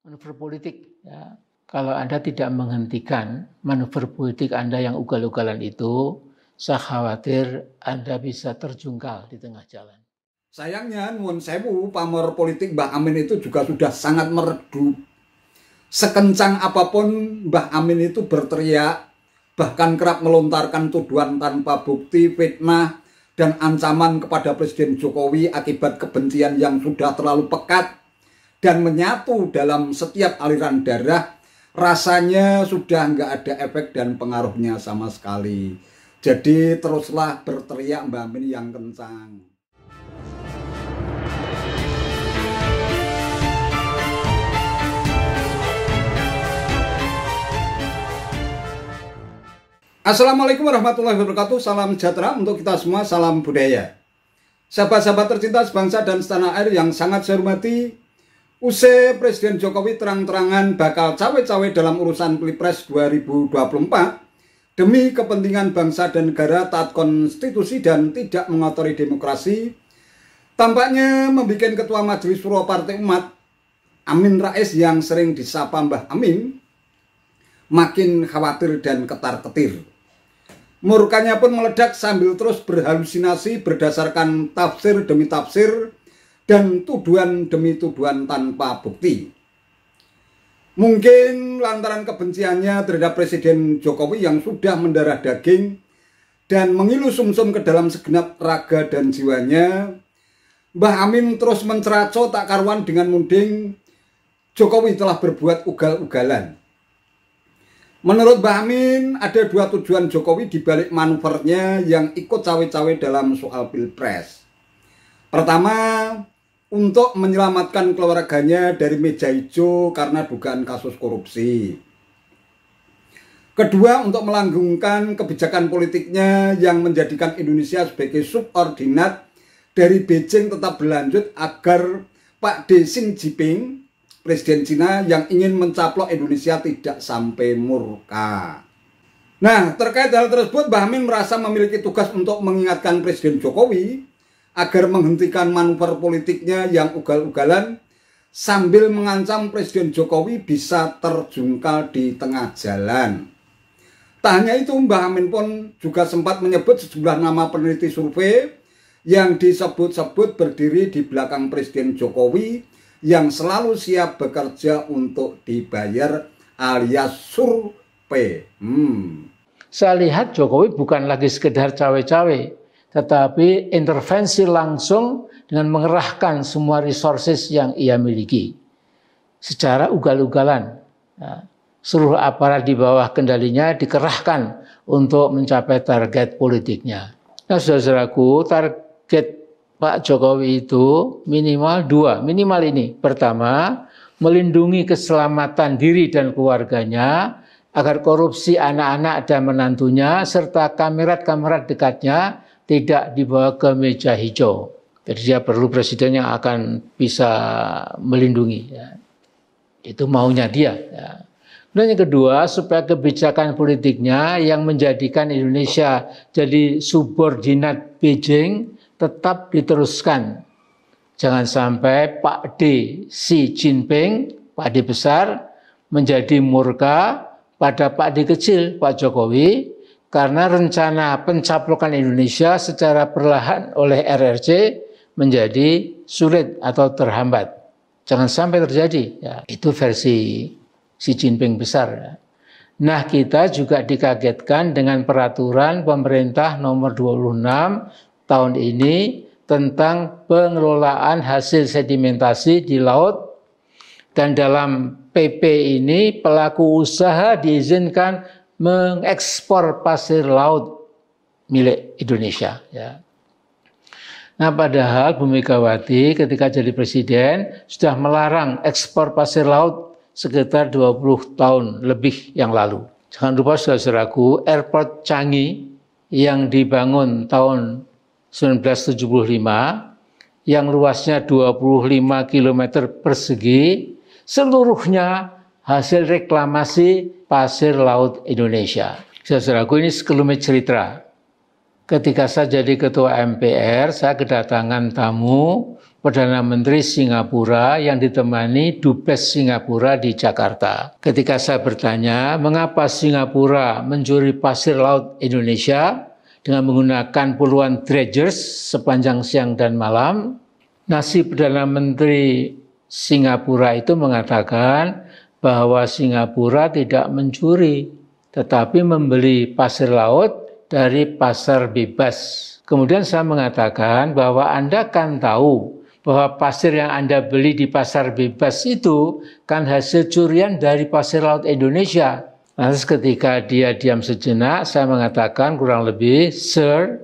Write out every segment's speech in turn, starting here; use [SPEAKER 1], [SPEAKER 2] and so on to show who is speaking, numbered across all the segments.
[SPEAKER 1] manuver politik. Ya. Kalau Anda tidak menghentikan manuver politik Anda yang ugal-ugalan itu, saya khawatir Anda bisa terjungkal di tengah jalan.
[SPEAKER 2] Sayangnya, nuwun sewu, pamor politik Mbah Amin itu juga sudah sangat meredup. Sekencang apapun Mbah Amin itu berteriak, bahkan kerap melontarkan tuduhan tanpa bukti, fitnah, dan ancaman kepada Presiden Jokowi akibat kebencian yang sudah terlalu pekat dan menyatu dalam setiap aliran darah, rasanya sudah nggak ada efek dan pengaruhnya sama sekali. Jadi teruslah berteriak Mbah Amin yang kencang. Assalamualaikum warahmatullahi wabarakatuh. Salam sejahtera untuk kita semua, salam budaya. Sahabat-sahabat tercinta sebangsa dan setanah air yang sangat saya hormati, usai Presiden Jokowi terang-terangan bakal cawe-cawe dalam urusan Pilpres 2024 demi kepentingan bangsa dan negara, taat konstitusi dan tidak mengotori demokrasi, tampaknya membuat Ketua Majelis Syuro Partai Umat Amin Rais yang sering disapa Mbah Amin makin khawatir dan ketar-ketir. Murkanya pun meledak sambil terus berhalusinasi berdasarkan tafsir demi tafsir dan tuduhan demi tuduhan tanpa bukti. Mungkin lantaran kebenciannya terhadap Presiden Jokowi yang sudah mendarah daging dan mengilu sumsum ke dalam segenap raga dan jiwanya, Mbah Amin terus menceraco tak karuan dengan munding Jokowi telah berbuat ugal-ugalan. Menurut Mbah Amin, ada dua tujuan Jokowi di balik manuvernya yang ikut cawe-cawe dalam soal Pilpres. Pertama, untuk menyelamatkan keluarganya dari meja hijau karena dugaan kasus korupsi. Kedua, untuk melanggengkan kebijakan politiknya yang menjadikan Indonesia sebagai subordinat dari Beijing tetap berlanjut agar Pak Xi Jinping, Presiden Cina yang ingin mencaplok Indonesia, tidak sampai murka. Nah, terkait hal tersebut, Mbah Amin merasa memiliki tugas untuk mengingatkan Presiden Jokowi agar menghentikan manuver politiknya yang ugal-ugalan sambil mengancam Presiden Jokowi bisa terjungkal di tengah jalan. Tak hanya itu, Mbah Amin pun juga sempat menyebut sejumlah nama peneliti survei yang disebut-sebut berdiri di belakang Presiden Jokowi yang selalu siap bekerja untuk dibayar alias survei.
[SPEAKER 1] Saya lihat Jokowi bukan lagi sekedar cawe-cawe, tetapi intervensi langsung dengan mengerahkan semua resources yang ia miliki secara ugal-ugalan. Seluruh aparat di bawah kendalinya dikerahkan untuk mencapai target politiknya. Nah, saudara-saudaraku, target Pak Jokowi itu minimal dua, minimal ini. Pertama, melindungi keselamatan diri dan keluarganya agar korupsi anak-anak dan menantunya serta kamerat-kamerat dekatnya tidak dibawa ke meja hijau. Jadi dia perlu presiden yang akan bisa melindungi. Ya. Itu maunya dia. Ya. Dan yang kedua, supaya kebijakan politiknya yang menjadikan Indonesia jadi subordinat Beijing tetap diteruskan. Jangan sampai Pak Xi Jinping, Pak D besar, menjadi murka pada Pak D kecil, Pak Jokowi, karena rencana pencaplokan Indonesia secara perlahan oleh RRC menjadi sulit atau terhambat. Jangan sampai terjadi. Ya, itu versi Xi Jinping besar. Ya. Nah, kita juga dikagetkan dengan peraturan pemerintah nomor 26 tahun ini tentang pengelolaan hasil sedimentasi di laut, dan dalam PP ini pelaku usaha diizinkan mengekspor pasir laut milik Indonesia. Ya. Nah, padahal Bu Megawati ketika jadi presiden sudah melarang ekspor pasir laut sekitar 20 tahun lebih yang lalu. Jangan lupa saudara-saudaraku, Airport Changi yang dibangun tahun 1975 yang luasnya 25 km persegi, seluruhnya hasil reklamasi pasir laut Indonesia. Saudaraku, ini sekelumit cerita. Ketika saya jadi ketua MPR, saya kedatangan tamu Perdana Menteri Singapura yang ditemani Dubes Singapura di Jakarta. Ketika saya bertanya, mengapa Singapura mencuri pasir laut Indonesia dengan menggunakan puluhan dredgers sepanjang siang dan malam, nasi Perdana Menteri Singapura itu mengatakan bahwa Singapura tidak mencuri, tetapi membeli pasir laut dari pasar bebas. Kemudian saya mengatakan bahwa Anda kan tahu bahwa pasir yang Anda beli di pasar bebas itu kan hasil curian dari pasir laut Indonesia. Lantas ketika dia diam sejenak, saya mengatakan kurang lebih, "Sir,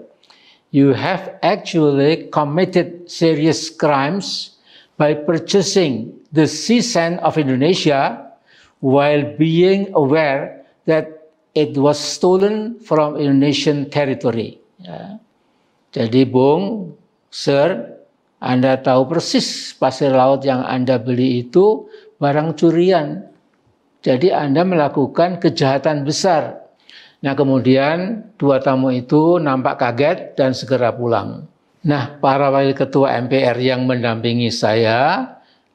[SPEAKER 1] you have actually committed serious crimes by purchasing the sea sand of Indonesia while being aware that it was stolen from Indonesian territory." Ya. Jadi, Bung, Sir, Anda tahu persis pasir laut yang Anda beli itu barang curian. Jadi Anda melakukan kejahatan besar. Nah, kemudian dua tamu itu nampak kaget dan segera pulang. Nah, para wakil ketua MPR yang mendampingi saya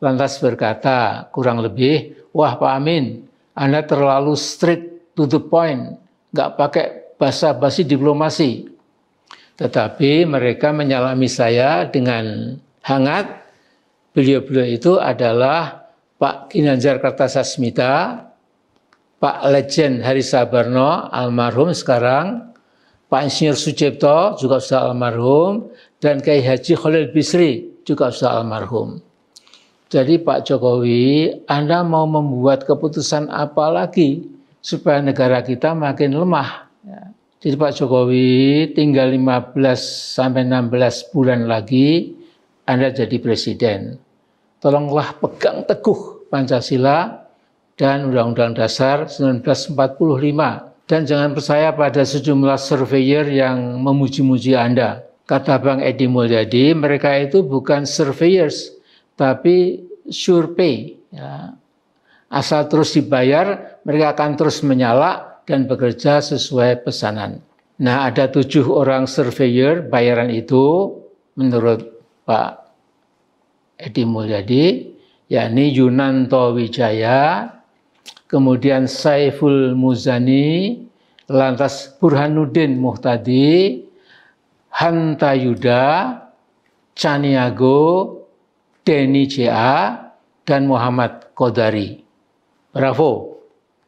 [SPEAKER 1] lantas berkata kurang lebih, "Wah Pak Amin, Anda terlalu straight to the point, nggak pakai basa-basi diplomasi." Tetapi mereka menyalami saya dengan hangat. Beliau-beliau itu adalah Pak Ginanjar Kartasasmita, Pak Legend Hari Sabarno, almarhum sekarang, Pak Insinyur Sucipto, juga sudah almarhum, dan Kiai Haji Khalil Bisri, juga sudah almarhum. Jadi Pak Jokowi, Anda mau membuat keputusan apa lagi supaya negara kita makin lemah? Jadi Pak Jokowi tinggal 15-16 bulan lagi Anda jadi presiden. Tolonglah pegang teguh Pancasila dan Undang-Undang Dasar 1945. Dan jangan percaya pada sejumlah surveyor yang memuji-muji Anda. Kata Bang Edi Mulyadi, mereka itu bukan surveyors, tapi survey. Ya. Asal terus dibayar, mereka akan terus menyala dan bekerja sesuai pesanan. Nah, ada 7 orang surveyor bayaran itu menurut Pak Edi Mulyadi, yakni Yunanto Wijaya, kemudian Saiful Muzani, lantas Burhanuddin Muhtadi, Hanta Yuda, Caniago, Denny J.A., dan Muhammad Qodari. Bravo,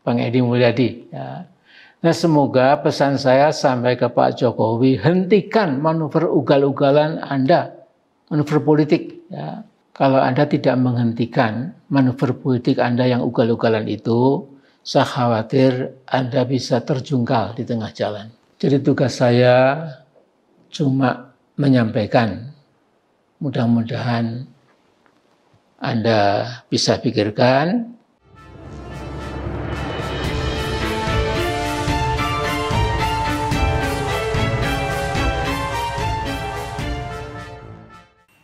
[SPEAKER 1] Bang Edi Mulyadi. Ya. Nah, semoga pesan saya sampai ke Pak Jokowi, hentikan manuver ugal-ugalan Anda, manuver politik. Ya. Kalau Anda tidak menghentikan manuver politik Anda yang ugal-ugalan itu, saya khawatir Anda bisa terjungkal di tengah jalan. Jadi tugas saya cuma menyampaikan, mudah-mudahan Anda bisa pikirkan.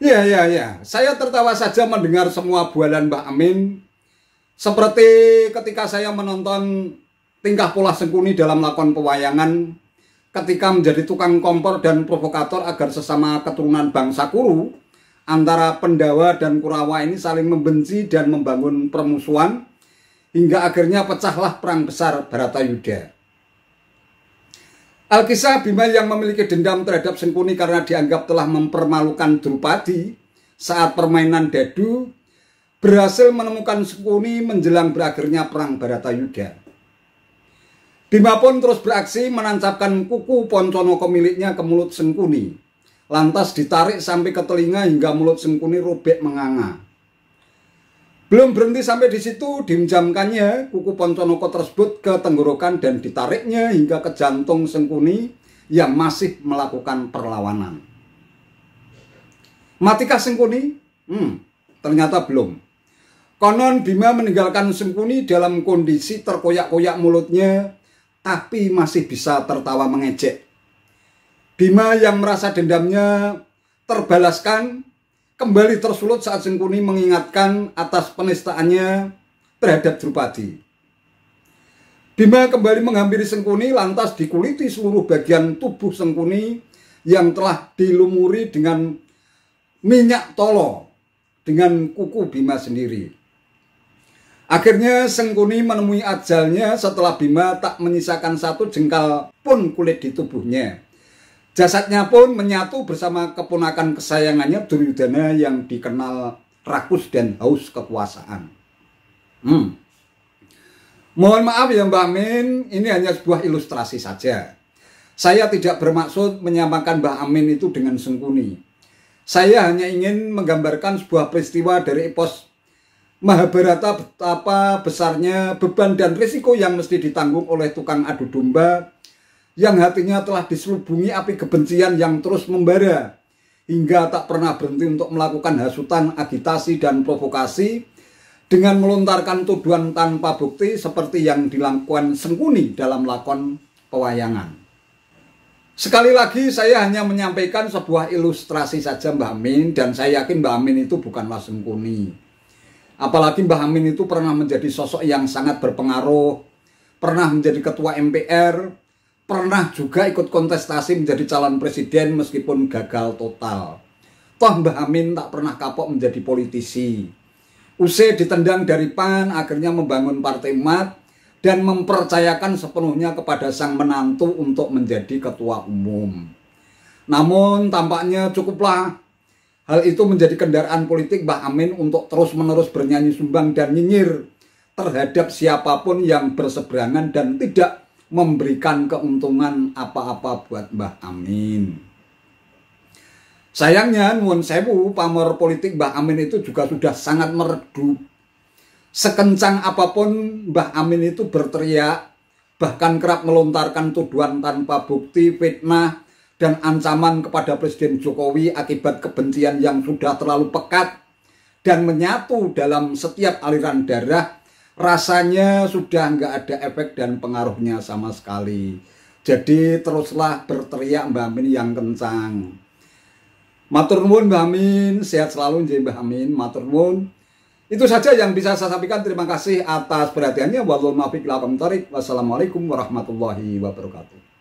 [SPEAKER 2] Ya. Saya tertawa saja mendengar semua bualan Mbak Amin. Seperti ketika saya menonton tingkah pola Sengkuni dalam lakon pewayangan, ketika menjadi tukang kompor dan provokator agar sesama keturunan bangsa Kuru, antara Pendawa dan Kurawa ini saling membenci dan membangun permusuhan, hingga akhirnya pecahlah perang besar Baratayuda. Alkisah Bima yang memiliki dendam terhadap Sengkuni karena dianggap telah mempermalukan Drupadi saat permainan dadu, berhasil menemukan Sengkuni menjelang berakhirnya perang Baratayuda. Bima pun terus beraksi menancapkan kuku Ponconoko miliknya ke mulut Sengkuni, lantas ditarik sampai ke telinga hingga mulut Sengkuni robek menganga. Belum berhenti sampai di situ, diinjamkannya kuku Ponconoko tersebut ke tenggorokan dan ditariknya hingga ke jantung Sengkuni yang masih melakukan perlawanan. Matikah Sengkuni? Ternyata belum. Konon Bima meninggalkan Sengkuni dalam kondisi terkoyak-koyak mulutnya, tapi masih bisa tertawa mengejek. Bima yang merasa dendamnya terbalaskan, kembali tersulut saat Sengkuni mengingatkan atas penistaannya terhadap Drupadi. Bima kembali menghampiri Sengkuni, lantas dikuliti seluruh bagian tubuh Sengkuni yang telah dilumuri dengan minyak tolo. dengan kuku Bima sendiri. Akhirnya Sengkuni menemui ajalnya setelah Bima tak menyisakan satu jengkal pun kulit di tubuhnya. Jasadnya pun menyatu bersama keponakan kesayangannya Duryudana yang dikenal rakus dan haus kekuasaan. Mohon maaf ya Mbah Amin, ini hanya sebuah ilustrasi saja. Saya tidak bermaksud menyamakan Mbah Amin itu dengan Sengkuni. Saya hanya ingin menggambarkan sebuah peristiwa dari epos Mahabharata, betapa besarnya beban dan risiko yang mesti ditanggung oleh tukang adu domba yang hatinya telah diselubungi api kebencian yang terus membara hingga tak pernah berhenti untuk melakukan hasutan, agitasi, dan provokasi dengan melontarkan tuduhan tanpa bukti seperti yang dilakukan Sengkuni dalam lakon pewayangan. Sekali lagi saya hanya menyampaikan sebuah ilustrasi saja Mbah Amin, dan saya yakin Mbah Amin itu bukanlah Sengkuni. Apalagi Mbah Amin itu pernah menjadi sosok yang sangat berpengaruh, pernah menjadi ketua MPR, pernah juga ikut kontestasi menjadi calon presiden meskipun gagal total. Toh Mbah Amin tak pernah kapok menjadi politisi. Usai ditendang dari PAN, akhirnya membangun Partai Umat dan mempercayakan sepenuhnya kepada sang menantu untuk menjadi ketua umum. Namun tampaknya cukuplah hal itu menjadi kendaraan politik Mbah Amin untuk terus-menerus bernyanyi sumbang dan nyinyir terhadap siapapun yang berseberangan dan tidak memberikan keuntungan apa-apa buat Mbah Amin. Sayangnya, nuwun sewu, pamor politik Mbah Amin itu juga sudah sangat meredup. Sekencang apapun Mbah Amin itu berteriak, bahkan kerap melontarkan tuduhan tanpa bukti, fitnah, dan ancaman kepada Presiden Jokowi akibat kebencian yang sudah terlalu pekat dan menyatu dalam setiap aliran darah. Rasanya sudah nggak ada efek dan pengaruhnya sama sekali. Jadi teruslah berteriak Mbah Amin yang kencang. Matur nuwun Mbah Amin, sehat selalu nggih Mbah Amin, matur nuwun. Itu saja yang bisa saya sampaikan. Terima kasih atas perhatiannya. Wassalamualaikum warahmatullahi wabarakatuh.